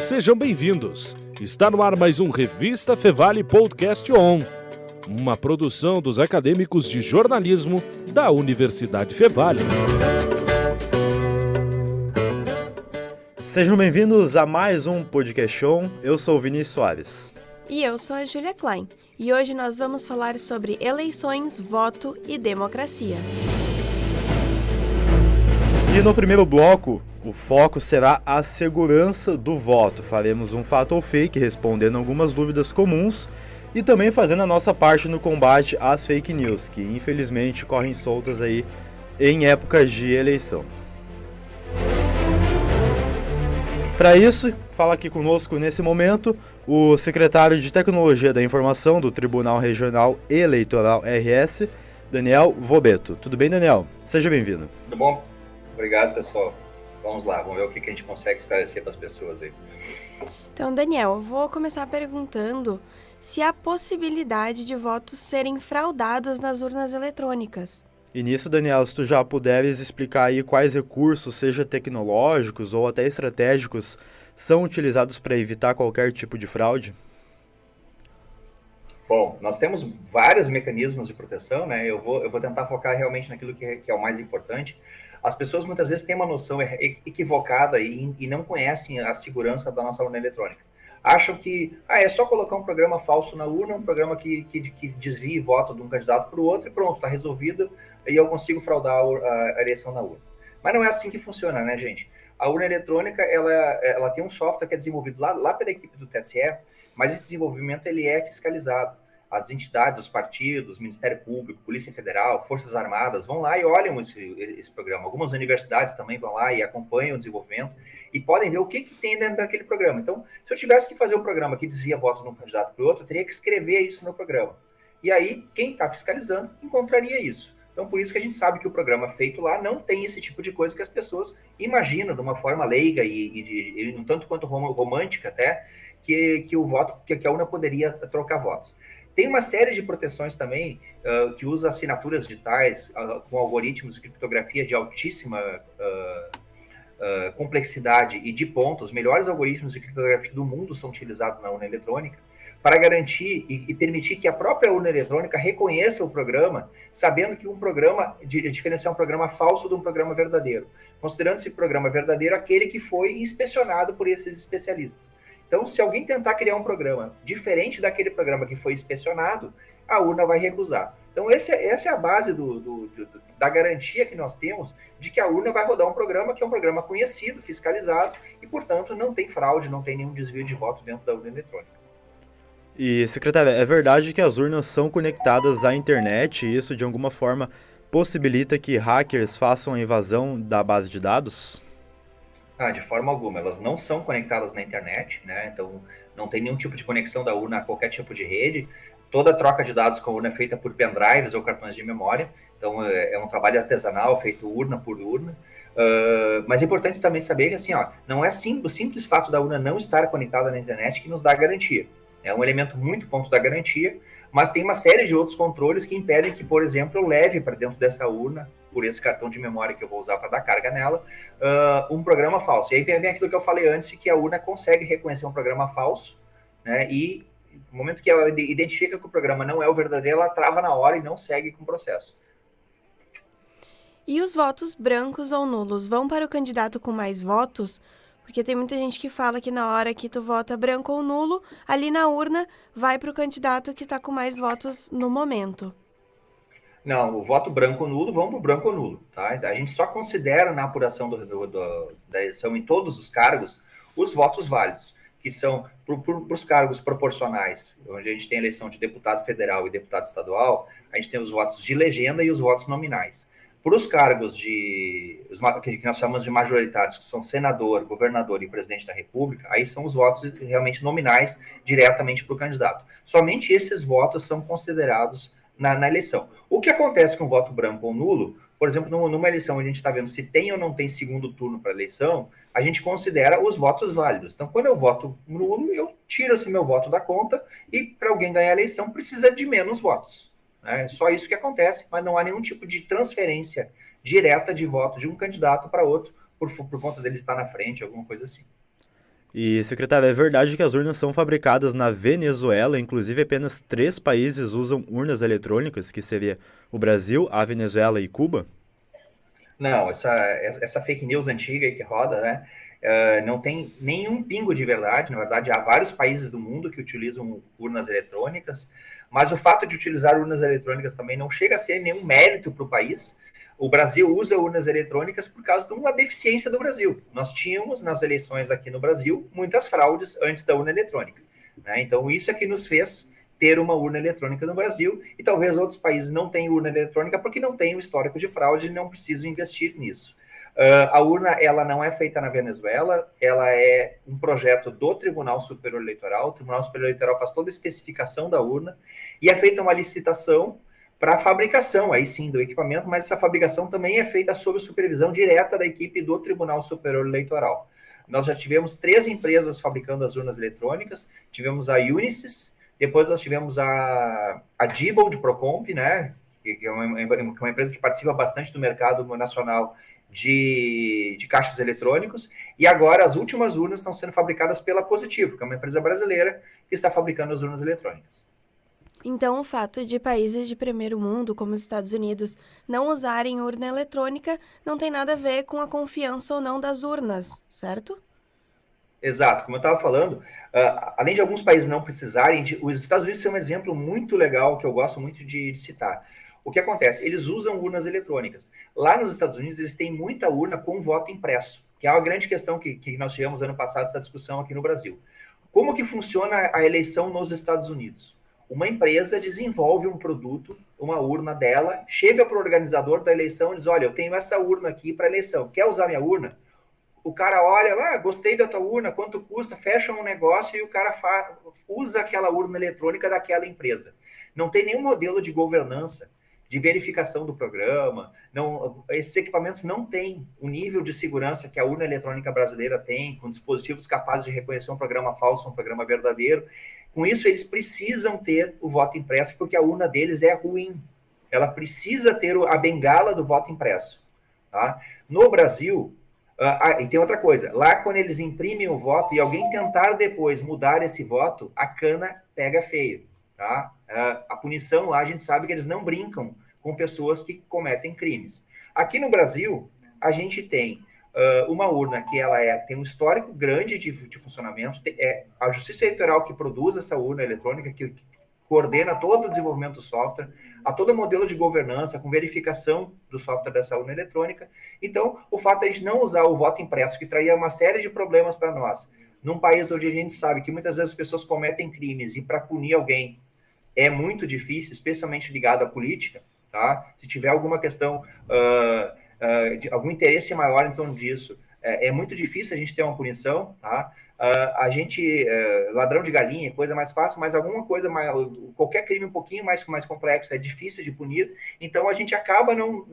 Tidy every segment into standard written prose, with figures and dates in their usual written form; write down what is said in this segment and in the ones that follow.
Sejam bem-vindos. Está no ar mais um Revista Fevale Podcast On, uma produção dos acadêmicos de jornalismo da Universidade Fevale. Sejam bem-vindos a mais um Podcast On. Eu sou o Vinícius Soares. E eu sou a Júlia Klein. E hoje nós vamos falar sobre eleições, voto e democracia. E no primeiro bloco, o foco será a segurança do voto. Faremos um fato ou fake, respondendo algumas dúvidas comuns e também fazendo a nossa parte no combate às fake news, que infelizmente correm soltas aí em épocas de eleição. Para isso, fala aqui conosco nesse momento o secretário de Tecnologia da Informação do Tribunal Regional Eleitoral RS, Daniel Vobeto. Tudo bem, Daniel? Seja bem-vindo. Tudo bom? Obrigado, pessoal. Vamos lá, vamos ver o que a gente consegue esclarecer para as pessoas aí. Então, Daniel, eu vou começar perguntando se há possibilidade de votos serem fraudados nas urnas eletrônicas. E nisso, Daniel, se tu já puderes explicar aí quais recursos, seja tecnológicos ou até estratégicos, são utilizados para evitar qualquer tipo de fraude? Bom, nós temos vários mecanismos de proteção, né? Eu vou tentar focar realmente naquilo que é o mais importante. As pessoas muitas vezes têm uma noção equivocada e não conhecem a segurança da nossa urna eletrônica. Acham que é só colocar um programa falso na urna, um programa que desvie voto de um candidato para o outro e pronto, está resolvido e eu consigo fraudar a eleição na urna. Mas não é assim que funciona, né, gente? A urna eletrônica, ela tem um software que é desenvolvido lá pela equipe do TSE, mas esse desenvolvimento ele é fiscalizado. As entidades, os partidos, Ministério Público, Polícia Federal, Forças Armadas vão lá e olham esse programa. Algumas universidades também vão lá e acompanham o desenvolvimento e podem ver o que tem dentro daquele programa. Então, se eu tivesse que fazer um programa que desvia voto de um candidato para o outro, eu teria que escrever isso no programa. E aí, quem está fiscalizando encontraria isso. Então, por isso que a gente sabe que o programa feito lá não tem esse tipo de coisa que as pessoas imaginam de uma forma leiga e um tanto quanto romântica até, que o voto, que a urna poderia trocar votos. Tem uma série de proteções também que usa assinaturas digitais com algoritmos de criptografia de altíssima complexidade e de ponta. Os melhores algoritmos de criptografia do mundo são utilizados na urna eletrônica para garantir e permitir que a própria urna eletrônica reconheça o programa, sabendo que um programa, diferenciar um programa falso de um programa verdadeiro, considerando esse programa verdadeiro aquele que foi inspecionado por esses especialistas. Então, se alguém tentar criar um programa diferente daquele programa que foi inspecionado, a urna vai recusar. Então, essa é a base da garantia que nós temos de que a urna vai rodar um programa que é um programa conhecido, fiscalizado, e, portanto, não tem fraude, não tem nenhum desvio de voto dentro da urna eletrônica. E, secretário, é verdade que as urnas são conectadas à internet e isso, de alguma forma, possibilita que hackers façam a invasão da base de dados? De forma alguma, elas não são conectadas na internet, né? Então não tem nenhum tipo de conexão da urna a qualquer tipo de rede. Toda troca de dados com a urna é feita por pendrives ou cartões de memória, então é um trabalho artesanal, feito urna por urna. Mas é importante também saber que assim, não é o simples fato da urna não estar conectada na internet que nos dá garantia. É um elemento muito ponto da garantia, mas tem uma série de outros controles que impedem que, por exemplo, eu leve para dentro dessa urna, por esse cartão de memória que eu vou usar para dar carga nela, um programa falso. E aí vem aquilo que eu falei antes, que a urna consegue reconhecer um programa falso, né? E no momento que ela identifica que o programa não é o verdadeiro, ela trava na hora e não segue com o processo. E os votos brancos ou nulos vão para o candidato com mais votos? Porque tem muita gente que fala que na hora que tu vota branco ou nulo, ali na urna vai para o candidato que está com mais votos no momento. Não, o voto branco ou nulo vão para o branco ou nulo. Tá? A gente só considera na apuração da eleição em todos os cargos os votos válidos, que são para os cargos proporcionais, onde a gente tem eleição de deputado federal e deputado estadual, a gente tem os votos de legenda e os votos nominais. Para os cargos que nós chamamos de majoritários, que são senador, governador e presidente da República, aí são os votos realmente nominais diretamente para o candidato. Somente esses votos são considerados na eleição. O que acontece com o voto branco ou nulo, por exemplo, numa eleição onde a gente está vendo se tem ou não tem segundo turno para a eleição, a gente considera os votos válidos. Então, quando eu voto nulo, eu tiro esse meu voto da conta e para alguém ganhar a eleição precisa de menos votos. É só isso que acontece, mas não há nenhum tipo de transferência direta de voto de um candidato para outro por conta dele estar na frente, alguma coisa assim. E, secretário, é verdade que as urnas são fabricadas na Venezuela, inclusive apenas 3 países usam urnas eletrônicas, que seria o Brasil, a Venezuela e Cuba? Não, essa fake news antiga aí que roda, né? Não tem nenhum pingo de verdade. Na verdade, há vários países do mundo que utilizam urnas eletrônicas, mas o fato de utilizar urnas eletrônicas também não chega a ser nenhum mérito para o país. O Brasil usa urnas eletrônicas por causa de uma deficiência do Brasil. Nós tínhamos nas eleições aqui no Brasil muitas fraudes antes da urna eletrônica, né? Então, isso é que nos fez ter uma urna eletrônica no Brasil, e talvez outros países não tenham urna eletrônica porque não têm o histórico de fraude e não precisam investir nisso. A urna, ela não é feita na Venezuela, ela é um projeto do Tribunal Superior Eleitoral. O Tribunal Superior Eleitoral faz toda a especificação da urna e é feita uma licitação para a fabricação, aí sim, do equipamento, mas essa fabricação também é feita sob supervisão direta da equipe do Tribunal Superior Eleitoral. Nós já tivemos 3 empresas fabricando as urnas eletrônicas, tivemos a Unisys, depois nós tivemos a Diebold Procomp, né, que é uma empresa que participa bastante do mercado nacional de caixas eletrônicos, e agora as últimas urnas estão sendo fabricadas pela Positivo, que é uma empresa brasileira que está fabricando as urnas eletrônicas. Então, o fato de países de primeiro mundo, como os Estados Unidos, não usarem urna eletrônica não tem nada a ver com a confiança ou não das urnas, certo? Exato, como eu estava falando, além de alguns países não precisarem, os Estados Unidos são um exemplo muito legal que eu gosto muito de citar. O que acontece? Eles usam urnas eletrônicas. Lá nos Estados Unidos, eles têm muita urna com voto impresso, que é uma grande questão que nós tivemos ano passado, essa discussão aqui no Brasil. Como que funciona a eleição nos Estados Unidos? Uma empresa desenvolve um produto, uma urna dela, chega para o organizador da eleição e diz, olha, eu tenho essa urna aqui para eleição, quer usar minha urna? O cara olha, gostei da tua urna, quanto custa, fecha um negócio e o cara usa aquela urna eletrônica daquela empresa. Não tem nenhum modelo de governança, de verificação do programa, esses equipamentos não têm o nível de segurança que a urna eletrônica brasileira tem, com dispositivos capazes de reconhecer um programa falso, um programa verdadeiro. Com isso, eles precisam ter o voto impresso, porque a urna deles é ruim. Ela precisa ter a bengala do voto impresso. Tá? No Brasil, e tem outra coisa, lá quando eles imprimem o voto e alguém tentar depois mudar esse voto, a cana pega feio. Tá? A punição lá, a gente sabe que eles não brincam com pessoas que cometem crimes. Aqui no Brasil, a gente tem uma urna que ela tem um histórico grande de funcionamento, é a Justiça Eleitoral que produz essa urna eletrônica, que coordena todo o desenvolvimento do software, a todo o modelo de governança, com verificação do software dessa urna eletrônica. Então, o fato de a gente não usar o voto impresso, que traria uma série de problemas para nós, num país onde a gente sabe que muitas vezes as pessoas cometem crimes e para punir alguém é muito difícil, especialmente ligado à política, tá? Se tiver alguma questão, de algum interesse maior em torno disso, é muito difícil a gente ter uma punição, tá? A gente, ladrão de galinha, coisa mais fácil, mas alguma coisa, qualquer crime um pouquinho mais complexo, é difícil de punir, então a gente acaba não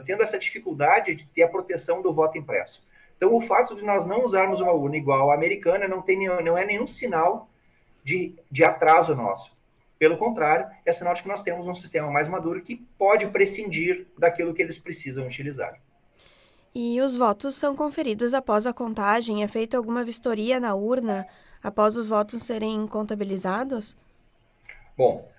tendo essa dificuldade de ter a proteção do voto impresso. Então, o fato de nós não usarmos uma urna igual à americana não é nenhum sinal de atraso nosso. Pelo contrário, é sinal de que nós temos um sistema mais maduro que pode prescindir daquilo que eles precisam utilizar. E os votos são conferidos após a contagem? É feita alguma vistoria na urna após os votos serem contabilizados? Bom,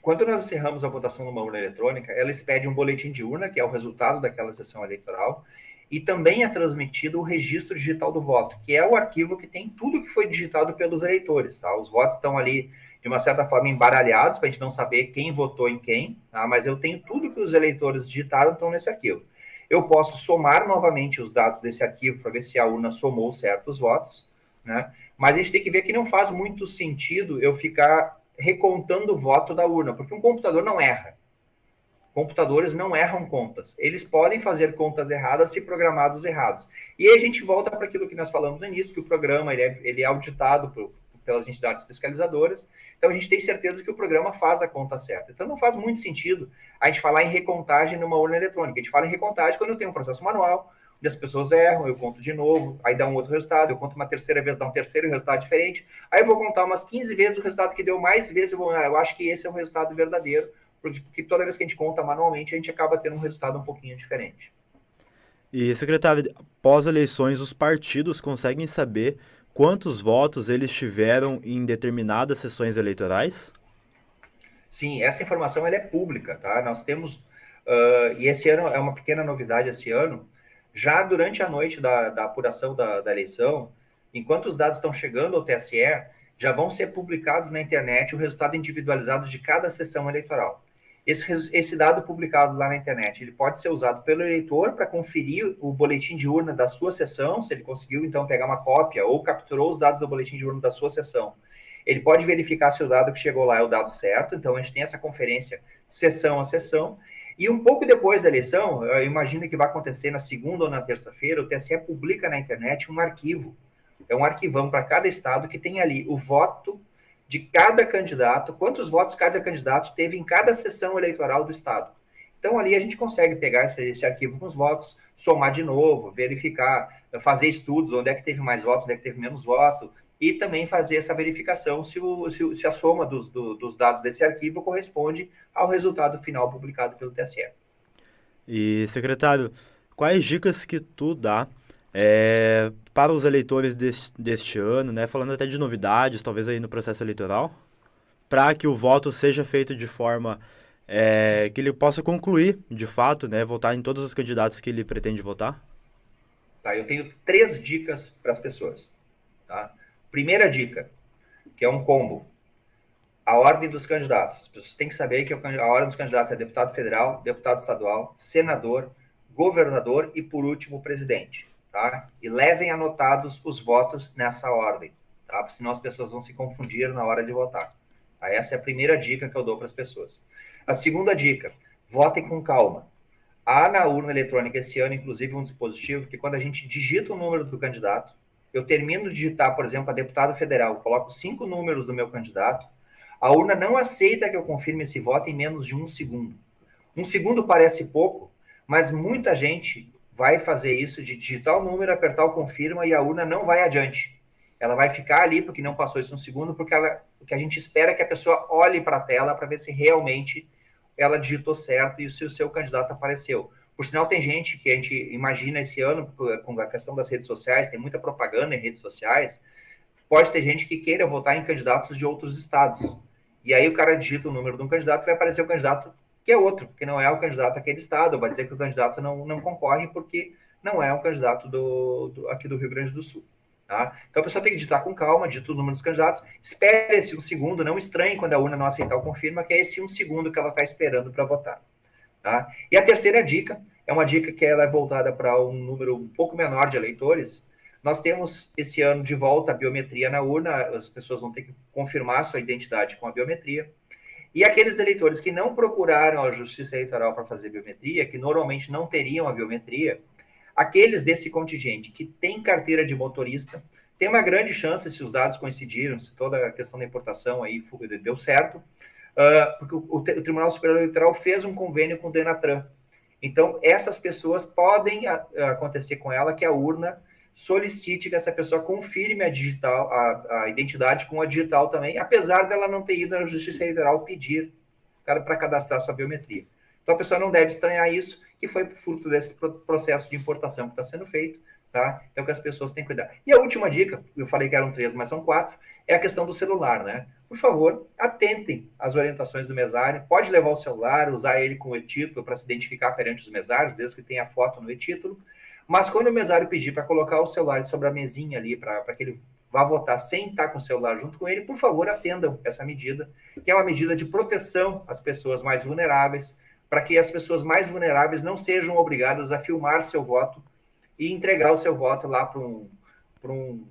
quando nós encerramos a votação numa urna eletrônica, ela expede um boletim de urna, que é o resultado daquela sessão eleitoral, e também é transmitido o registro digital do voto, que é o arquivo que tem tudo que foi digitado pelos eleitores. Tá? Os votos estão ali, de uma certa forma, embaralhados, para a gente não saber quem votou em quem, tá? Mas eu tenho tudo que os eleitores digitaram, estão nesse arquivo. Eu posso somar novamente os dados desse arquivo para ver se a urna somou certos votos, né? Mas a gente tem que ver que não faz muito sentido eu ficar recontando o voto da urna, porque um computador não erra. Computadores não erram contas. Eles podem fazer contas erradas se programados errados. E aí a gente volta para aquilo que nós falamos no início, que o programa ele é auditado pelas entidades fiscalizadoras. Então a gente tem certeza que o programa faz a conta certa. Então não faz muito sentido a gente falar em recontagem numa urna eletrônica. A gente fala em recontagem quando eu tenho um processo manual, onde as pessoas erram, eu conto de novo, aí dá um outro resultado, eu conto uma terceira vez, dá um terceiro resultado diferente, aí eu vou contar umas 15 vezes o resultado que deu mais vezes, eu acho que esse é o resultado verdadeiro, porque toda vez que a gente conta manualmente, a gente acaba tendo um resultado um pouquinho diferente. E, secretário, após eleições, os partidos conseguem saber quantos votos eles tiveram em determinadas sessões eleitorais? Sim, essa informação ela é pública, tá? Nós temos, e esse ano é uma pequena novidade esse ano, já durante a noite da apuração da eleição, enquanto os dados estão chegando ao TSE, já vão ser publicados na internet o resultado individualizado de cada sessão eleitoral. Esse dado publicado lá na internet, ele pode ser usado pelo eleitor para conferir o boletim de urna da sua sessão, se ele conseguiu, então, pegar uma cópia ou capturou os dados do boletim de urna da sua sessão. Ele pode verificar se o dado que chegou lá é o dado certo, então a gente tem essa conferência sessão a sessão, e um pouco depois da eleição, eu imagino que vai acontecer na segunda ou na terça-feira, o TSE publica na internet um arquivo, é um arquivão para cada estado que tem ali o voto de cada candidato, quantos votos cada candidato teve em cada sessão eleitoral do estado. Então, ali a gente consegue pegar esse arquivo com os votos, somar de novo, verificar, fazer estudos, onde é que teve mais voto, onde é que teve menos voto, e também fazer essa verificação se a soma dos dados desse arquivo corresponde ao resultado final publicado pelo TSE. E, secretário, quais dicas que tu dá para os eleitores deste ano, né, falando até de novidades, talvez aí no processo eleitoral, para que o voto seja feito de forma que ele possa concluir, de fato, né, votar em todos os candidatos que ele pretende votar? Tá, eu tenho 3 dicas para as pessoas. Tá? Primeira dica, que é um combo. A ordem dos candidatos. As pessoas têm que saber que a ordem dos candidatos é deputado federal, deputado estadual, senador, governador e, por último, presidente. Tá? E levem anotados os votos nessa ordem, tá? Porque senão as pessoas vão se confundir na hora de votar. Tá? Essa é a primeira dica que eu dou para as pessoas. A segunda dica, votem com calma. Há na urna eletrônica esse ano, inclusive, um dispositivo que quando a gente digita o número do candidato, eu termino de digitar, por exemplo, a deputado federal, coloco 5 números do meu candidato, a urna não aceita que eu confirme esse voto em menos de 1 segundo. 1 segundo parece pouco, mas muita gente vai fazer isso de digitar o número, apertar o confirma e a urna não vai adiante. Ela vai ficar ali porque não passou isso 1 segundo, porque a gente espera que a pessoa olhe para a tela para ver se realmente ela digitou certo e se o seu candidato apareceu. Por sinal, tem gente que a gente imagina esse ano, com a questão das redes sociais, tem muita propaganda em redes sociais, pode ter gente que queira votar em candidatos de outros estados. E aí o cara digita o número de um candidato e vai aparecer o candidato que é outro, que não é o candidato daquele estado, vai dizer que o candidato não concorre porque não é um candidato aqui do Rio Grande do Sul. Tá? Então a pessoa tem que digitar com calma, digita o número dos candidatos, espere esse 1 segundo, não estranhe quando a urna não aceitar o confirma, que é esse 1 segundo que ela está esperando para votar. Tá? E a terceira dica, é uma dica que ela é voltada para um número um pouco menor de eleitores. Nós temos esse ano de volta a biometria na urna, as pessoas vão ter que confirmar sua identidade com a biometria. E aqueles eleitores que não procuraram a Justiça Eleitoral para fazer biometria, que normalmente não teriam a biometria, aqueles desse contingente que tem carteira de motorista, tem uma grande chance, se os dados coincidiram, se toda a questão da importação aí deu certo, porque o Tribunal Superior Eleitoral fez um convênio com o Denatran. Então, essas pessoas podem acontecer com ela que a urna solicite que essa pessoa confirme a identidade com a digital também, apesar dela não ter ido na Justiça Eleitoral pedir para cadastrar sua biometria. Então, a pessoa não deve estranhar isso, que foi fruto desse processo de importação que está sendo feito, tá? Então, que as pessoas têm que cuidar. E a última dica, eu falei que eram 3, mas são 4, é a questão do celular, né? Por favor, atentem às orientações do mesário, pode levar o celular, usar ele com o e-título para se identificar perante os mesários, desde que tenha foto no e-título, mas quando o mesário pedir para colocar o celular sobre a mesinha ali, para que ele vá votar sem estar com o celular junto com ele, por favor, atendam essa medida, que é uma medida de proteção às pessoas mais vulneráveis, para que as pessoas mais vulneráveis não sejam obrigadas a filmar seu voto e entregar o seu voto lá para um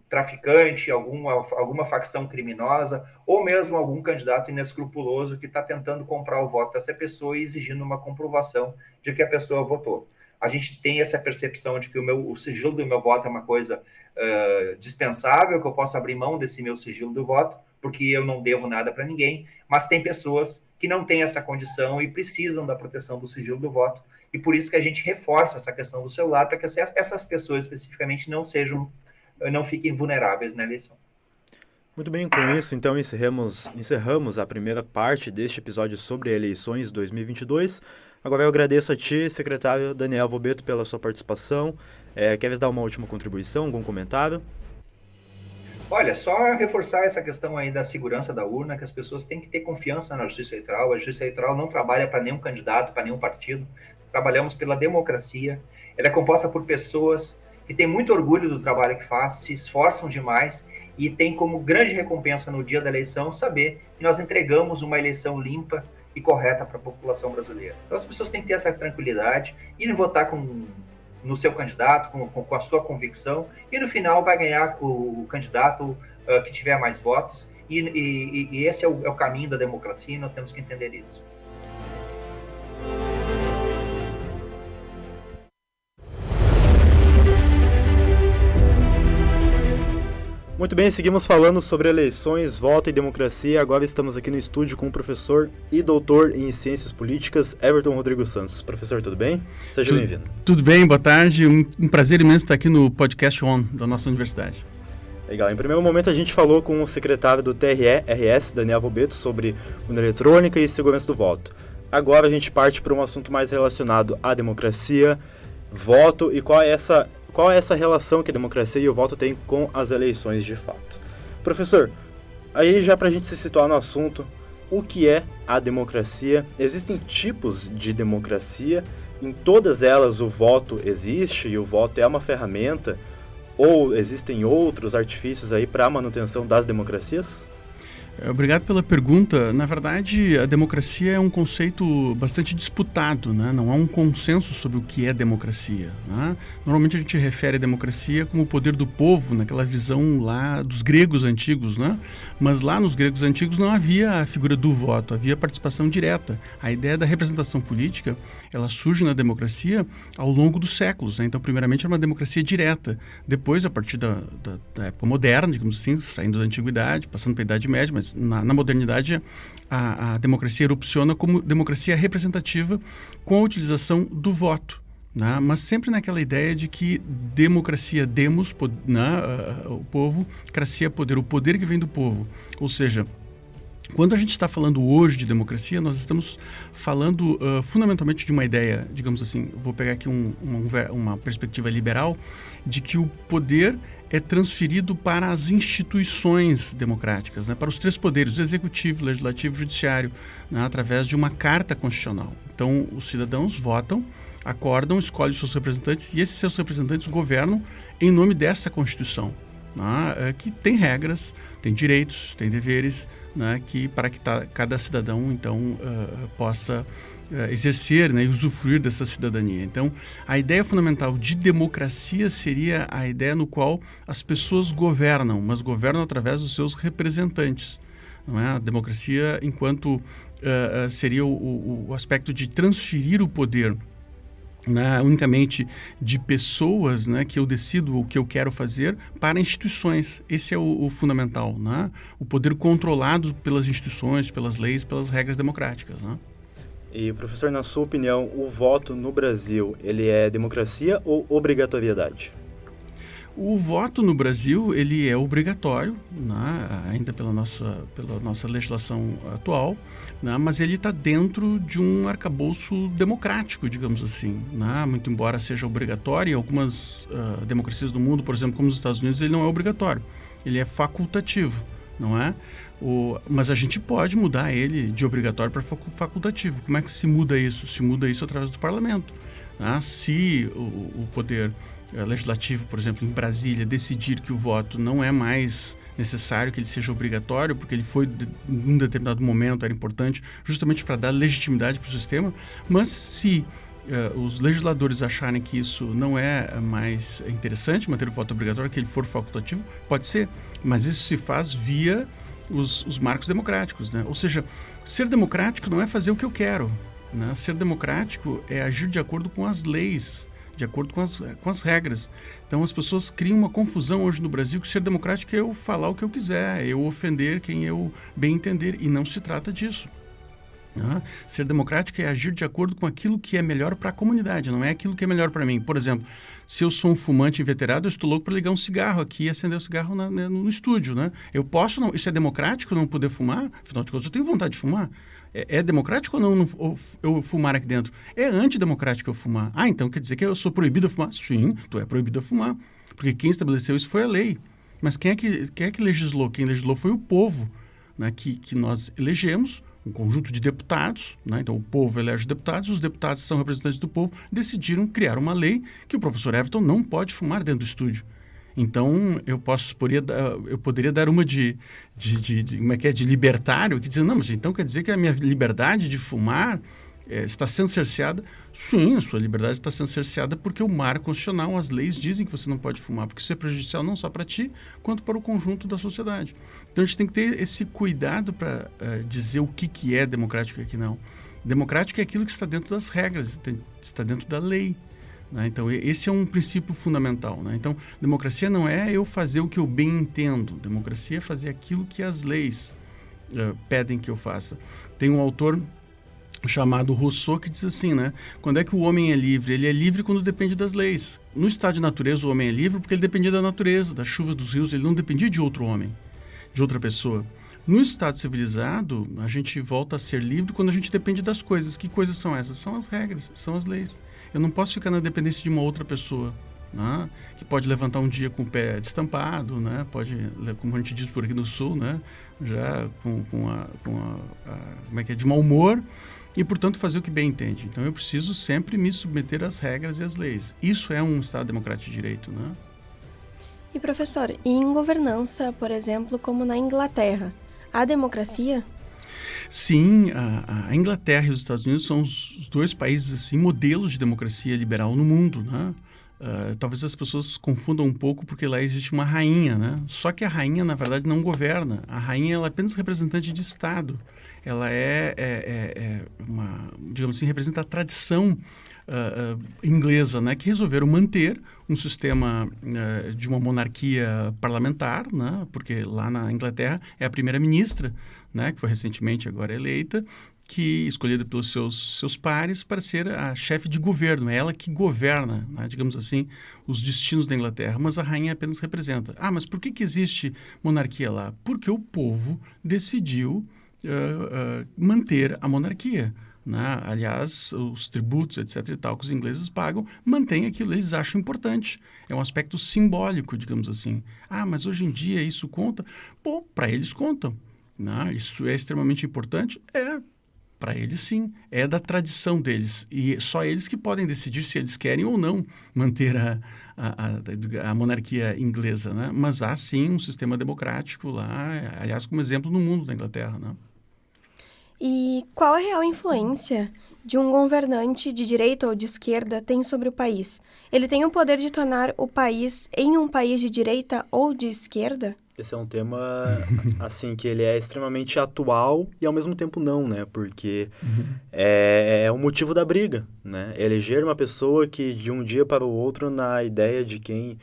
traficante, alguma facção criminosa, ou mesmo algum candidato inescrupuloso que está tentando comprar o voto dessa pessoa e exigindo uma comprovação de que a pessoa votou. A gente tem essa percepção de que o sigilo do meu voto é uma coisa dispensável, que eu posso abrir mão desse meu sigilo do voto, porque eu não devo nada para ninguém, mas tem pessoas que não têm essa condição e precisam da proteção do sigilo do voto, e por isso que a gente reforça essa questão do celular, para que essas pessoas especificamente não fiquem vulneráveis na eleição. Muito bem, com isso, então, encerramos a primeira parte deste episódio sobre eleições 2022. Agora eu agradeço a ti, secretário Daniel Vobeto, pela sua participação. Queres dar uma última contribuição, algum comentário? Olha, só reforçar essa questão aí da segurança da urna, que as pessoas têm que ter confiança na Justiça Eleitoral. A Justiça Eleitoral não trabalha para nenhum candidato, para nenhum partido. Trabalhamos pela democracia. Ela é composta por pessoas que têm muito orgulho do trabalho que faz, se esforçam demais e tem como grande recompensa no dia da eleição saber que nós entregamos uma eleição limpa e correta para a população brasileira. Então as pessoas têm que ter essa tranquilidade e votar no seu candidato, com a sua convicção, e no final vai ganhar o candidato que tiver mais votos, e esse é o caminho da democracia, e nós temos que entender isso. Muito bem, seguimos falando sobre eleições, voto e democracia. Agora estamos aqui no estúdio com o professor e doutor em Ciências Políticas, Everton Rodrigo Santos. Professor, tudo bem? Seja bem-vindo. Tudo bem, boa tarde. Um prazer imenso estar aqui no Podcast On da nossa universidade. Legal. Em primeiro momento, a gente falou com o secretário do TRE-RS, Daniel Vobeto, sobre urna eletrônica e segurança do voto. Agora a gente parte para um assunto mais relacionado à democracia, voto e qual é essa relação que a democracia e o voto têm com as eleições de fato. Professor, aí já para a gente se situar no assunto, o que é a democracia? Existem tipos de democracia, em todas elas o voto existe e o voto é uma ferramenta, ou existem outros artifícios aí para a manutenção das democracias? Obrigado pela pergunta. Na verdade, a democracia é um conceito bastante disputado, né? Não há um consenso sobre o que é democracia, né? Normalmente a gente refere a democracia como o poder do povo, naquela visão lá dos gregos antigos, né? Mas lá nos gregos antigos não havia a figura do voto, havia participação direta. A ideia da representação política, ela surge na democracia ao longo dos séculos, né? Então, primeiramente, era uma democracia direta. Depois, a partir da época moderna, digamos assim, saindo da antiguidade, passando para a Idade Média, mas na modernidade a democracia erupciona como democracia representativa com a utilização do voto, né? Mas sempre naquela ideia de que democracia demos, né? O povo, cracia poder, o poder que vem do povo. Ou seja, quando a gente está falando hoje de democracia, nós estamos falando fundamentalmente de uma ideia, digamos assim, vou pegar aqui uma perspectiva liberal, de que o poder é transferido para as instituições democráticas, né? Para os três poderes, o executivo, o legislativo e o judiciário, né? Através de uma carta constitucional. Então, os cidadãos votam, acordam, escolhem os seus representantes e esses seus representantes governam em nome dessa Constituição, né? Que tem regras, tem direitos, tem deveres, né? Para que cada cidadão, então, possa exercer, né, e usufruir dessa cidadania. Então, a ideia fundamental de democracia seria a ideia no qual as pessoas governam, mas governam através dos seus representantes. Não é? A democracia, enquanto seria o aspecto de transferir o poder, né, unicamente de pessoas, né, que eu decido o que eu quero fazer, para instituições. Esse é o fundamental, né? O poder controlado pelas instituições, pelas leis, pelas regras democráticas, né? E, professor, na sua opinião, o voto no Brasil, ele é democracia ou obrigatoriedade? O voto no Brasil, ele é obrigatório, né, ainda pela nossa legislação atual, né, mas ele está dentro de um arcabouço democrático, digamos assim, né, muito embora seja obrigatório. Em algumas democracias do mundo, por exemplo, como nos Estados Unidos, ele não é obrigatório, ele é facultativo, não é? Mas a gente pode mudar ele de obrigatório para facultativo. Como é que se muda isso? Se muda isso através do parlamento, né? Se o poder legislativo, por exemplo, em Brasília, decidir que o voto não é mais necessário que ele seja obrigatório, porque ele foi, em um determinado momento, era importante, justamente para dar legitimidade para o sistema, mas se os legisladores acharem que isso não é mais interessante, manter o voto obrigatório, que ele for facultativo, pode ser, mas isso se faz via os marcos democráticos, né? Ou seja, ser democrático não é fazer o que eu quero, né? Ser democrático é agir de acordo com as leis, de acordo com as regras. Então, as pessoas criam uma confusão hoje no Brasil que ser democrático é eu falar o que eu quiser, eu ofender quem eu bem entender, e não se trata disso. Ser democrático é agir de acordo com aquilo que é melhor para a comunidade, não é aquilo que é melhor para mim. Por exemplo, se eu sou um fumante inveterado, eu estou louco para ligar um cigarro aqui e acender o cigarro no estúdio, né? Eu posso, não, isso é democrático, não poder fumar? Afinal de contas, eu tenho vontade de fumar. É democrático ou não eu fumar aqui dentro? É antidemocrático eu fumar. Ah, então quer dizer que eu sou proibido a fumar? Sim, tu é proibido a fumar. Porque quem estabeleceu isso foi a lei. Mas quem é que legislou? Quem legislou foi o povo, né, que nós elegemos, um conjunto de deputados, né? Então o povo elege os deputados são representantes do povo, decidiram criar uma lei que o professor Everton não pode fumar dentro do estúdio. Então eu poderia dar uma de libertário, que diz, não, mas então quer dizer que a minha liberdade de fumar está sendo cerceada? Sim, a sua liberdade está sendo cerceada porque o marco constitucional, as leis dizem que você não pode fumar, porque isso é prejudicial não só para ti, quanto para o conjunto da sociedade. Então a gente tem que ter esse cuidado para dizer o que é democrático e o que não. Democrático é aquilo que está dentro das regras, está dentro da lei. Né? Então esse é um princípio fundamental. Né? Então democracia não é eu fazer o que eu bem entendo, democracia é fazer aquilo que as leis pedem que eu faça. Tem um autor chamado Rousseau que diz assim, né? Quando é que o homem é livre? Ele é livre quando depende das leis. No estado de natureza o homem é livre porque ele dependia da natureza, das chuvas, dos rios, ele não dependia de outro homem, de outra pessoa. No estado civilizado, a gente volta a ser livre quando a gente depende das coisas. Que coisas são essas? São as regras, são as leis. Eu não posso ficar na dependência de uma outra pessoa, né? Que pode levantar um dia com o pé destampado, né? Pode, como a gente diz por aqui no sul, né? Já de mau humor, e, portanto, fazer o que bem entende. Então, eu preciso sempre me submeter às regras e às leis. Isso é um Estado democrático de direito, né? E, professor, e em governança, por exemplo, como na Inglaterra, há democracia? Sim, a Inglaterra e os Estados Unidos são os dois países, assim, modelos de democracia liberal no mundo, né? Talvez as pessoas confundam um pouco porque lá existe uma rainha, né? Só que a rainha, na verdade, não governa. A rainha ela é apenas representante de Estado. Ela digamos assim, representa a tradição inglesa, né? Que resolveram manter um sistema de uma monarquia parlamentar, né? Porque lá na Inglaterra é a primeira-ministra, né? Que foi recentemente agora eleita, que escolhida pelos seus pares para ser a chefe de governo. É ela que governa, né, digamos assim, os destinos da Inglaterra. Mas a rainha apenas representa. Ah, mas por que existe monarquia lá? Porque o povo decidiu manter a monarquia. Né? Aliás, os tributos, etc. e tal, que os ingleses pagam, mantém aquilo, eles acham importante. É um aspecto simbólico, digamos assim. Ah, mas hoje em dia isso conta? Pô, para eles contam. Né? Isso é extremamente importante? Para eles, sim. É da tradição deles. E só eles que podem decidir se eles querem ou não manter a monarquia inglesa. Né? Mas há, sim, um sistema democrático lá, aliás, como exemplo no mundo da Inglaterra. Né? E qual a real influência de um governante de direita ou de esquerda tem sobre o país? Ele tem o poder de tornar o país em um país de direita ou de esquerda? Esse é um tema, assim, que ele é extremamente atual e ao mesmo tempo não, né? Porque é o motivo da briga, né? Eleger uma pessoa que de um dia para o outro, na ideia de quem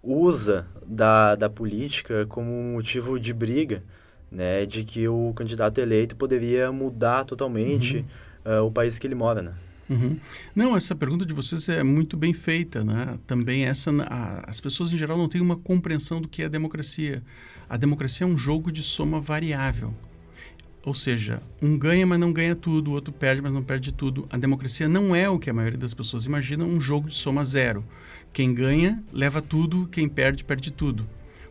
usa da política como um motivo de briga, né? De que o candidato eleito poderia mudar totalmente o país que ele mora, né? Não, essa pergunta de vocês é muito bem feita, né? Também as pessoas em geral não têm uma compreensão do que é a democracia. A democracia é um jogo de soma variável. Ou seja, um ganha, mas não ganha tudo, o outro perde, mas não perde tudo. A democracia não é o que a maioria das pessoas imagina, um jogo de soma zero. Quem ganha, leva tudo, quem perde, perde tudo.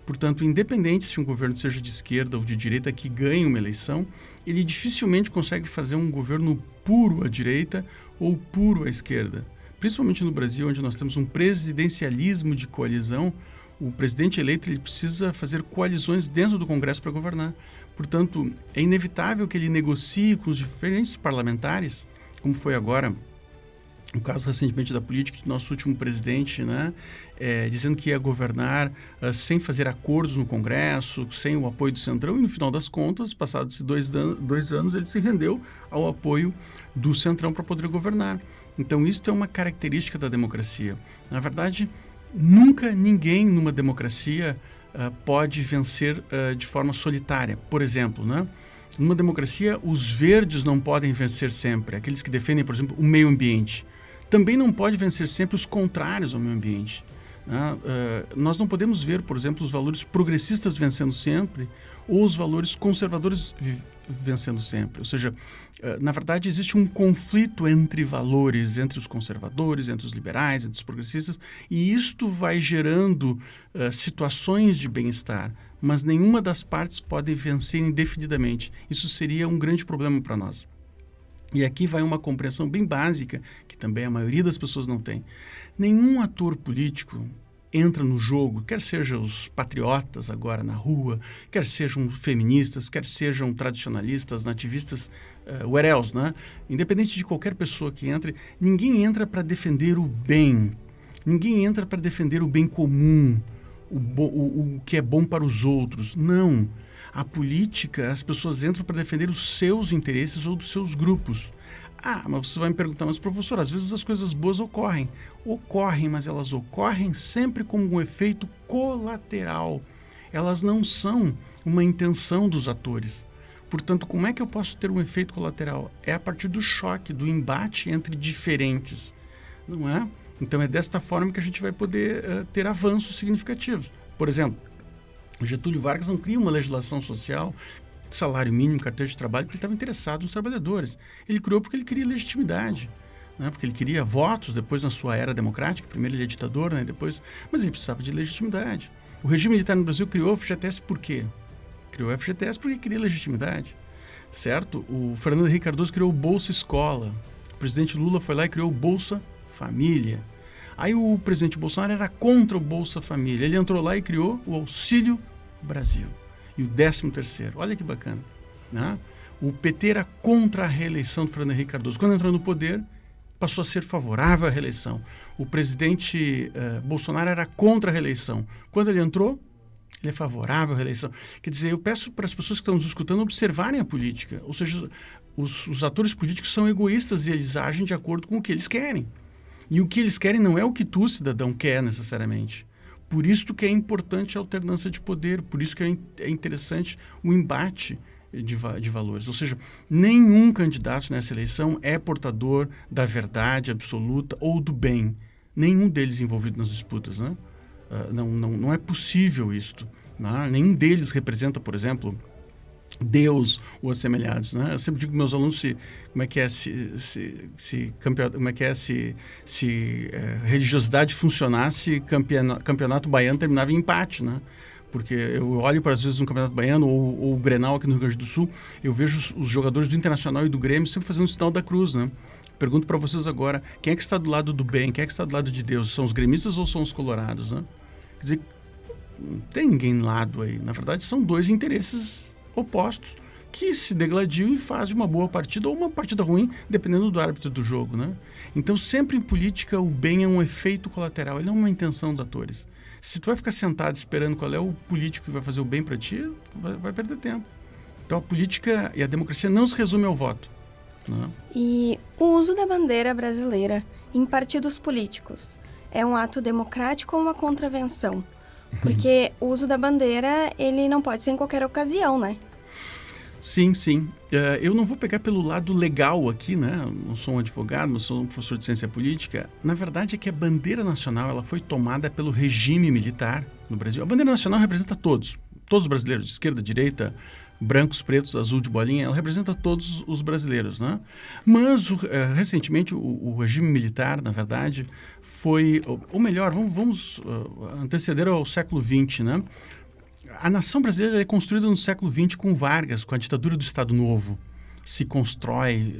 Portanto, independente se um governo seja de esquerda ou de direita que ganhe uma eleição, ele dificilmente consegue fazer um governo puro à direita ou puro à esquerda. Principalmente no Brasil, onde nós temos um presidencialismo de coalizão, o presidente eleito ele precisa fazer coalizões dentro do Congresso para governar. Portanto, é inevitável que ele negocie com os diferentes parlamentares, como foi agora o caso recentemente da política do nosso último presidente, né, dizendo que ia governar sem fazer acordos no Congresso, sem o apoio do Centrão, e no final das contas, passados 2 anos, ele se rendeu ao apoio do Centrão para poder governar. Então, isso é uma característica da democracia. Na verdade, nunca ninguém numa democracia pode vencer de forma solitária. Por exemplo, né, numa democracia, os verdes não podem vencer sempre, aqueles que defendem, por exemplo, o meio ambiente. Também não pode vencer sempre os contrários ao meio ambiente. Né? Nós não podemos ver, por exemplo, os valores progressistas vencendo sempre ou os valores conservadores vencendo sempre. Ou seja, na verdade, existe um conflito entre valores, entre os conservadores, entre os liberais, entre os progressistas, e isto vai gerando situações de bem-estar, mas nenhuma das partes pode vencer indefinidamente. Isso seria um grande problema para nós. E aqui vai uma compreensão bem básica, que também a maioria das pessoas não tem. Nenhum ator político entra no jogo, quer sejam os patriotas agora na rua, quer sejam feministas, quer sejam tradicionalistas, nativistas, what else, né? Independente de qualquer pessoa que entre, ninguém entra para defender o bem, ninguém entra para defender o bem comum, o que é bom para os outros. Não. A política, as pessoas entram para defender os seus interesses ou dos seus grupos. Ah, mas você vai me perguntar, mas professor, às vezes as coisas boas ocorrem. Ocorrem, mas elas ocorrem sempre como um efeito colateral. Elas não são uma intenção dos atores. Portanto, como é que eu posso ter um efeito colateral? É a partir do choque, do embate entre diferentes, não é? Então é desta forma que a gente vai poder ter avanços significativos. Por exemplo, Getúlio Vargas não cria uma legislação social, salário mínimo, carteira de trabalho, porque ele estava interessado nos trabalhadores. Ele criou porque ele queria legitimidade, né? Porque ele queria votos depois na sua era democrática. Primeiro ele é ditador, né? Depois, mas ele precisava de legitimidade. O regime militar no Brasil criou o FGTS por quê? Criou o FGTS porque queria legitimidade, certo? O Fernando Henrique Cardoso criou o Bolsa Escola. O presidente Lula foi lá e criou o Bolsa Família. Aí o presidente Bolsonaro era contra o Bolsa Família. Ele entrou lá e criou o Auxílio Brasil. E o 13º. Olha que bacana, né? O PT era contra a reeleição do Fernando Henrique Cardoso. Quando entrou no poder, passou a ser favorável à reeleição. O presidente Bolsonaro era contra a reeleição. Quando ele entrou, ele é favorável à reeleição. Quer dizer, eu peço para as pessoas que estão nos escutando observarem a política. Ou seja, os atores políticos são egoístas e eles agem de acordo com o que eles querem. E o que eles querem não é o que tu, cidadão, quer necessariamente. Por isso que é importante a alternância de poder, por isso que é interessante o embate de valores. Ou seja, nenhum candidato nessa eleição é portador da verdade absoluta ou do bem. Nenhum deles envolvido nas disputas, né? Não é possível isto, né? Nenhum deles representa, por exemplo, Deus ou assemelhados, né? Eu sempre digo para meus alunos se religiosidade funcionasse, campeonato baiano terminava em empate, né? Porque eu olho para, às vezes, no Campeonato Baiano ou o Grenal aqui no Rio Grande do Sul, eu vejo os jogadores do Internacional e do Grêmio sempre fazendo o sinal da cruz, né? Pergunto para vocês agora, quem é que está do lado do bem, quem é que está do lado de Deus? São os gremistas ou são os colorados, né? Quer dizer, não tem ninguém lado aí. Na verdade, são dois interesses opostos que se degladiam e fazem uma boa partida ou uma partida ruim, dependendo do árbitro do jogo, né? Então, sempre em política, o bem é um efeito colateral, ele não é uma intenção dos atores. Se tu vai ficar sentado esperando qual é o político que vai fazer o bem para ti, vai perder tempo. Então, a política e a democracia não se resume ao voto, né? E o uso da bandeira brasileira em partidos políticos é um ato democrático ou uma contravenção? Porque o uso da bandeira, ele não pode ser em qualquer ocasião, né? Sim, sim. Eu não vou pegar pelo lado legal aqui, né? Não sou um advogado, não sou um professor de ciência política. Na verdade é que a bandeira nacional ela foi tomada pelo regime militar no Brasil. A bandeira nacional representa todos os brasileiros, de esquerda, direita, brancos, pretos, azul de bolinha, ela representa todos os brasileiros, né? Mas, recentemente, o regime militar, na verdade, foi... Ou melhor, vamos anteceder ao século XX, né? A nação brasileira é construída no século XX com Vargas, com a ditadura do Estado Novo. Se constrói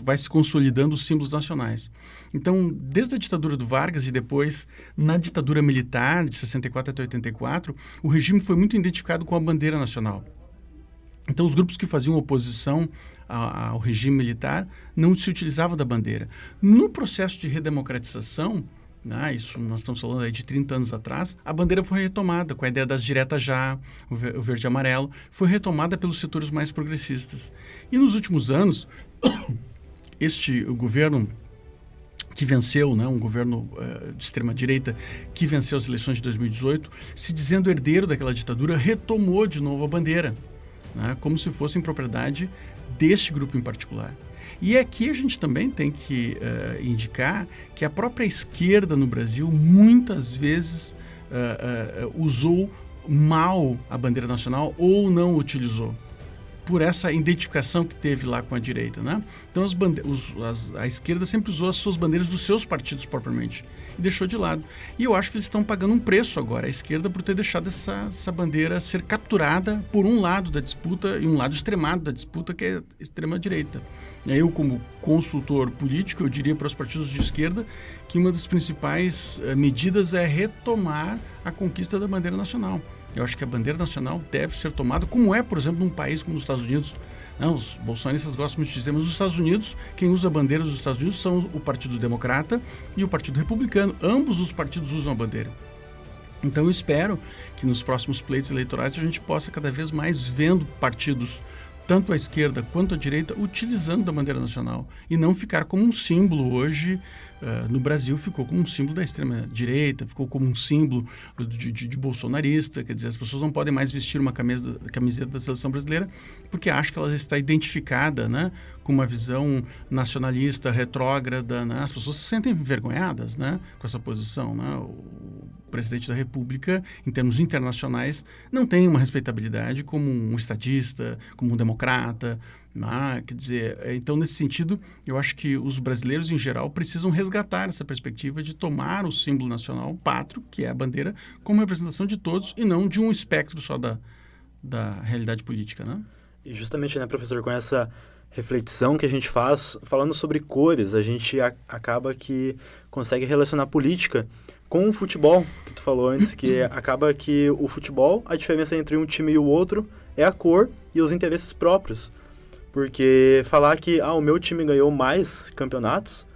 vai se consolidando os símbolos nacionais. Então, desde a ditadura do Vargas e depois, na ditadura militar, de 64 até 84, o regime foi muito identificado com a bandeira nacional. Então, os grupos que faziam oposição ao regime militar não se utilizavam da bandeira. No processo de redemocratização, isso nós estamos falando aí de 30 anos atrás, a bandeira foi retomada com a ideia das diretas já, o verde e amarelo, foi retomada pelos setores mais progressistas. E nos últimos anos, o governo que venceu, um governo de extrema-direita que venceu as eleições de 2018, se dizendo herdeiro daquela ditadura, retomou de novo a bandeira, como se fosse em propriedade deste grupo em particular. E aqui a gente também tem que indicar que a própria esquerda no Brasil muitas vezes usou mal a bandeira nacional ou não utilizou, por essa identificação que teve lá com a direita, né? Então a esquerda sempre usou as suas bandeiras dos seus partidos propriamente e deixou de lado. E eu acho que eles estão pagando um preço agora, a esquerda, por ter deixado essa bandeira ser capturada por um lado da disputa e um lado extremado da disputa, que é a extrema-direita. Eu, como consultor político, eu diria para os partidos de esquerda que uma das principais medidas é retomar a conquista da bandeira nacional. Eu acho que a bandeira nacional deve ser tomada, como é, por exemplo, num país como os Estados Unidos. Não, os bolsonaristas gostam muito de dizer, mas nos Estados Unidos, quem usa a bandeira dos Estados Unidos são o Partido Democrata e o Partido Republicano. Ambos os partidos usam a bandeira. Então eu espero que nos próximos pleitos eleitorais a gente possa cada vez mais vendo partidos, tanto a esquerda quanto a direita, utilizando a bandeira nacional e não ficar como um símbolo hoje. No Brasil ficou como um símbolo da extrema-direita, ficou como um símbolo de bolsonarista, quer dizer, as pessoas não podem mais vestir uma camiseta da seleção brasileira porque acham que ela já está identificada, né, com uma visão nacionalista, retrógrada, né? As pessoas se sentem envergonhadas, né, com essa posição, né? O presidente da República, em termos internacionais, não tem uma respeitabilidade como um estadista, como um democrata. Quer dizer, então, nesse sentido, eu acho que os brasileiros, em geral, precisam resgatar essa perspectiva de tomar o símbolo nacional pátrio, que é a bandeira, como representação de todos e não de um espectro só da realidade política, né? E justamente, né, professor, com essa reflexão que a gente faz, falando sobre cores, a gente acaba que consegue relacionar política com o futebol, que tu falou antes, que acaba que o futebol, a diferença entre um time e o outro é a cor e os interesses próprios. Porque falar que o meu time ganhou mais campeonatos,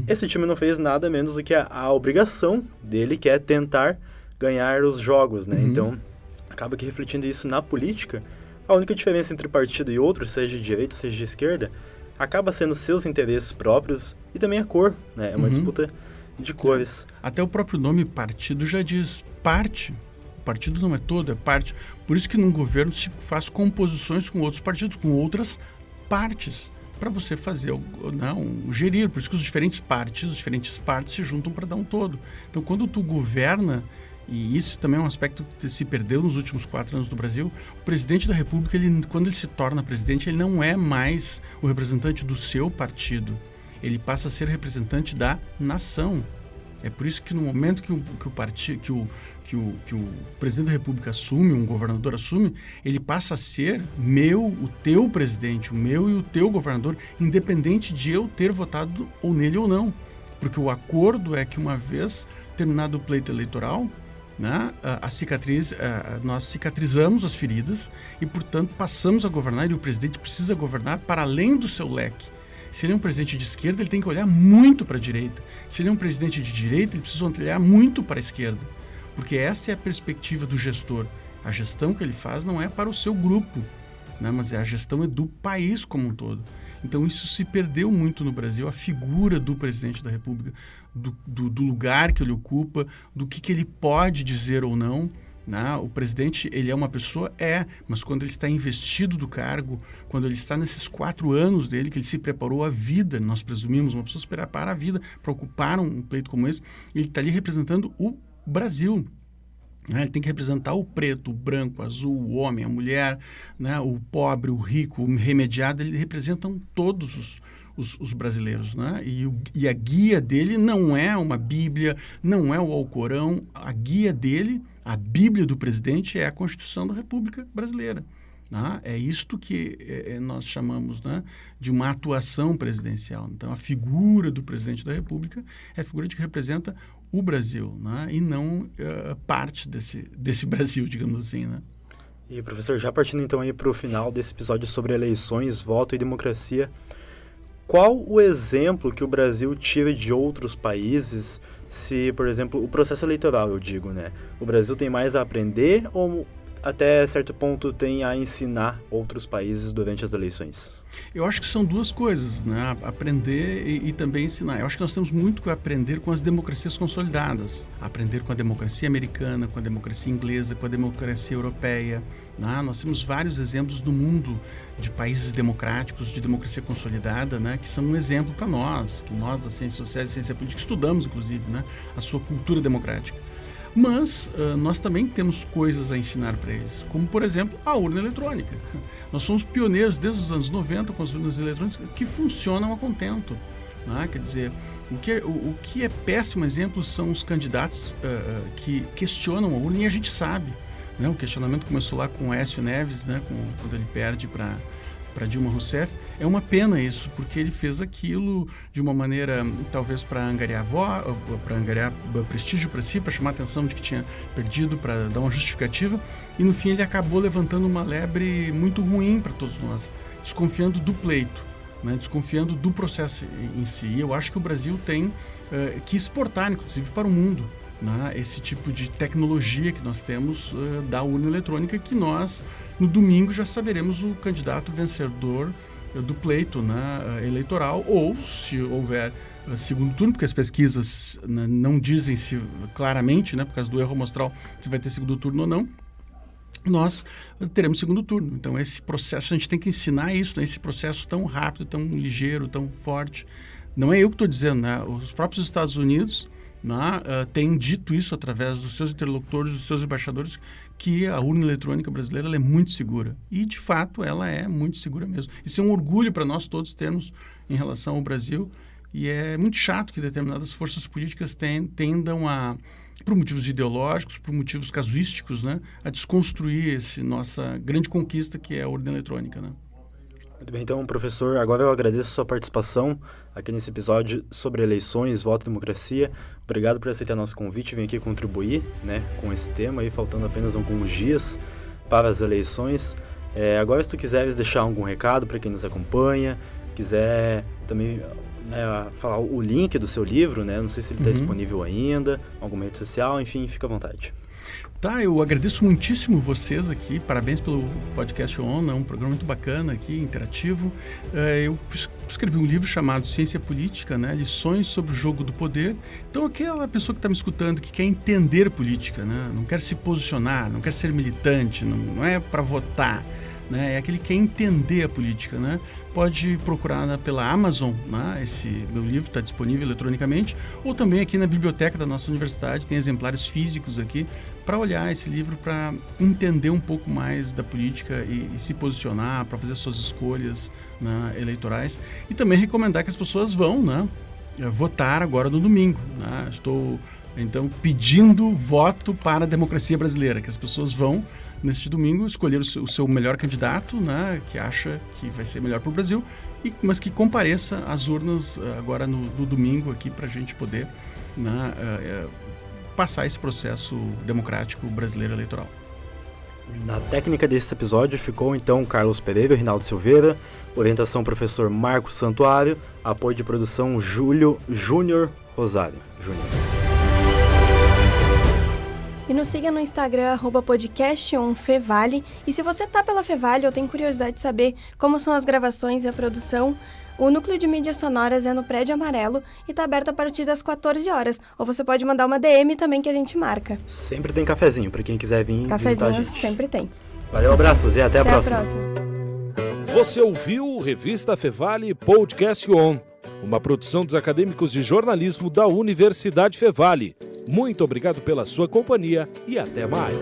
esse time não fez nada menos do que a obrigação dele, que é tentar ganhar os jogos, né? Então, acaba que refletindo isso na política, a única diferença entre partido e outro, seja de direita, seja de esquerda, acaba sendo seus interesses próprios e também a cor, né? É uma disputa de cores. Até o próprio nome partido já diz parte. O partido não é todo, é parte. Por isso que num governo se faz composições com outros partidos, com outras partes, para você fazer, gerir. Por isso que os diferentes partes se juntam para dar um todo. Então, quando tu governa, e isso também é um aspecto que se perdeu nos últimos 4 anos do Brasil, o presidente da República, quando ele se torna presidente, ele não é mais o representante do seu partido. Ele passa a ser representante da nação. É por isso que no momento que o presidente da República assume, um governador assume, ele passa a ser o teu presidente, o meu e o teu governador, independente de eu ter votado ou nele ou não. Porque o acordo é que, uma vez terminado o pleito eleitoral, né, nós cicatrizamos as feridas e, portanto, passamos a governar, e o presidente precisa governar para além do seu leque. Se ele é um presidente de esquerda, ele tem que olhar muito para a direita. Se ele é um presidente de direita, ele precisa olhar muito para a esquerda. Porque essa é a perspectiva do gestor. A gestão que ele faz não é para o seu grupo, né, mas a gestão é do país como um todo. Então isso se perdeu muito no Brasil, a figura do presidente da República, do lugar que ele ocupa, do que ele pode dizer ou não. Né? O presidente, ele é uma pessoa, mas quando ele está investido do cargo, quando ele está nesses 4 anos dele, que ele se preparou a vida, nós presumimos, uma pessoa se prepara a vida para ocupar um pleito como esse, ele está ali representando o Brasil. Né? Ele tem que representar o preto, o branco, o azul, o homem, a mulher, né? O pobre, o rico, o remediado. Eles representam todos os brasileiros. Né? E a guia dele não é uma Bíblia, não é o Alcorão. A guia dele, a Bíblia do presidente, é a Constituição da República Brasileira. Né? É isto que nós chamamos, né, de uma atuação presidencial. Então, a figura do presidente da República é a figura que representa o Brasil, né? E não parte desse Brasil, digamos assim. Né? E, professor, já partindo então aí para o final desse episódio sobre eleições, voto e democracia, qual o exemplo que o Brasil tira de outros países se, por exemplo, o processo eleitoral, eu digo, né? O Brasil tem mais a aprender ou até certo ponto tem a ensinar outros países durante as eleições? Eu acho que são duas coisas, né? Aprender e também ensinar. Eu acho que nós temos muito que aprender com as democracias consolidadas. Aprender com a democracia americana, com a democracia inglesa, com a democracia europeia. Né? Nós temos vários exemplos no mundo de países democráticos, de democracia consolidada, né? Que são um exemplo para nós, que nós, das ciências sociais e ciência política, estudamos, inclusive, né? A sua cultura democrática. Mas nós também temos coisas a ensinar para eles, como, por exemplo, a urna eletrônica. Nós somos pioneiros desde os anos 90 com as urnas eletrônicas que funcionam a contento. Né? Quer dizer, o que é péssimo exemplo são os candidatos que questionam a urna, e a gente sabe. Né? O questionamento começou lá com o Aécio Neves, né? Quando ele perde para Dilma Rousseff. É uma pena isso, porque ele fez aquilo de uma maneira, talvez para angariar prestígio para si, para chamar a atenção de que tinha perdido, para dar uma justificativa, e no fim ele acabou levantando uma lebre muito ruim para todos nós, desconfiando do pleito, né, desconfiando do processo em si. E eu acho que o Brasil tem que exportar, inclusive, para o mundo, né, esse tipo de tecnologia que nós temos da urna eletrônica, que nós, no domingo, já saberemos o candidato vencedor do pleito, né, eleitoral, ou se houver segundo turno, porque as pesquisas, né, não dizem se claramente, né, por causa do erro amostral, se vai ter segundo turno ou não, nós teremos segundo turno. Então, esse processo, a gente tem que ensinar isso, né, esse processo tão rápido, tão ligeiro, tão forte. Não é eu que estou dizendo, né, os próprios Estados Unidos, né, têm dito isso através dos seus interlocutores, dos seus embaixadores, que a urna eletrônica brasileira ela é muito segura. E, de fato, ela é muito segura mesmo. Isso é um orgulho para nós todos termos em relação ao Brasil. E é muito chato que determinadas forças políticas tendam a, por motivos ideológicos, por motivos casuísticos, né, a desconstruir essa nossa grande conquista que é a urna eletrônica, né? Muito bem, então, professor, agora eu agradeço a sua participação aqui nesse episódio sobre eleições, voto e democracia. Obrigado por aceitar nosso convite e vir aqui contribuir, né, com esse tema, aí, faltando apenas alguns dias para as eleições. Agora, se tu quiseres deixar algum recado para quem nos acompanha, quiser também falar o link do seu livro, né, não sei se ele está disponível ainda, alguma rede social, enfim, fica à vontade. Tá, eu agradeço muitíssimo vocês aqui, parabéns pelo Podcast On, é um programa muito bacana aqui, interativo. Eu escrevi um livro chamado Ciência Política, né, Lições sobre o Jogo do Poder. Então, aquela pessoa que está me escutando, que quer entender política, né, não quer se posicionar, não quer ser militante, não é para votar, né, é aquele que quer entender a política, né, pode procurar pela Amazon, né, esse meu livro está disponível eletronicamente, ou também aqui na biblioteca da nossa universidade, tem exemplares físicos aqui, para olhar esse livro, para entender um pouco mais da política e se posicionar, para fazer suas escolhas, né, eleitorais. E também recomendar que as pessoas vão, né, votar agora no domingo. Né? Estou, então, pedindo voto para a democracia brasileira, que as pessoas vão, neste domingo, escolher o seu melhor candidato, né, que acha que vai ser melhor para o Brasil, mas que compareça às urnas agora no domingo aqui para a gente poder, né, passar esse processo democrático brasileiro eleitoral. Na técnica desse episódio ficou então Carlos Pereira e Rinaldo Silveira, orientação professor Marcos Santuário, apoio de produção Júnior Rosário. E nos siga no Instagram, @podcastonfevale. E se você tá pela Fevale ou tem curiosidade de saber como são as gravações e a produção, o núcleo de mídias sonoras é no Prédio Amarelo e tá aberto a partir das 14 horas. Ou você pode mandar uma DM também que a gente marca. Sempre tem cafezinho para quem quiser vir visitar a Cafezinho gente. sempre tem. Valeu, abraços e até a próxima. Você ouviu Revista Fevale Podcast On, uma produção dos acadêmicos de jornalismo da Universidade Fevale. Muito obrigado pela sua companhia e até mais.